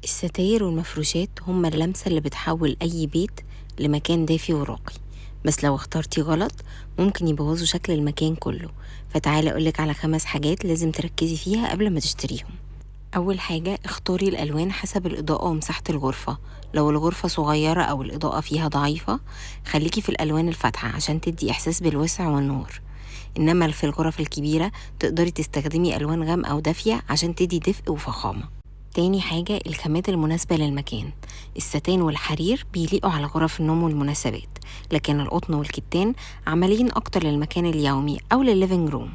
الستاير والمفروشات هما اللمسة اللي بتحول أي بيت لمكان دافي وراقي، بس لو اخترتي غلط ممكن يبوظوا شكل المكان كله. فتعالي أقولك على 5 حاجات لازم تركزي فيها قبل ما تشتريهم. أول حاجة، اختاري الألوان حسب الإضاءة ومساحة الغرفة. لو الغرفة صغيرة أو الإضاءة فيها ضعيفة خليكي في الألوان الفاتحة عشان تدي إحساس بالوسع والنور. إنما في الغرف الكبيرة تقدري تستخدمي ألوان غامقة ودافية عشان تدي دفء وفخامة. تاني حاجة، الخامات المناسبة للمكان. الستان والحرير بيليقوا على غرف النوم والمناسبات، لكن القطن والكتان عمليين أكتر للمكان اليومي أو للليفينج روم.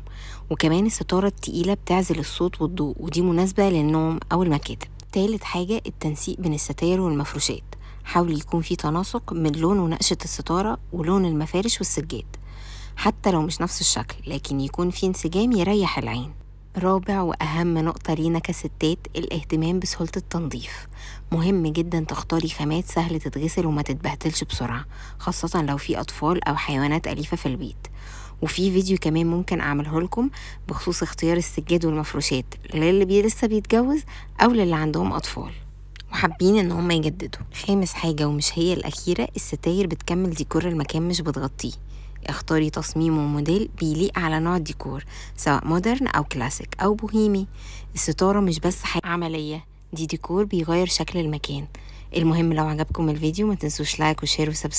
وكمان الستارة التقيلة بتعزل الصوت والضوء ودي مناسبة للنوم أو المكاتب. تالت حاجة، التنسيق بين الستاير والمفروشات. حاولي يكون في تناسق من لون ونقشة الستارة ولون المفارش والسجاد، حتى لو مش نفس الشكل لكن يكون في انسجام يريح العين. رابع وأهم نقطة لينا كستات، الاهتمام بسهولة التنظيف. مهم جدا تختاري خامات سهل تتغسل وما تتبهدلش بسرعة، خاصة لو في أطفال أو حيوانات أليفة في البيت. وفي فيديو كمان ممكن أعمله لكم بخصوص اختيار السجاد والمفروشات للي لسه بيتجوز أو للي عندهم أطفال وحابين ان هم يجددوا. خامس حاجة ومش هي الأخيرة، الستاير بتكمل ديكور المكان مش بتغطيه. اختاري تصميم وموديل بيليق على نوع الديكور، سواء مودرن أو كلاسيك أو بوهيمي. الستارة مش بس حاجة عملية، دي ديكور بيغير شكل المكان. المهم لو عجبكم الفيديو ما تنسوش لايك وشير وسبسكرايب.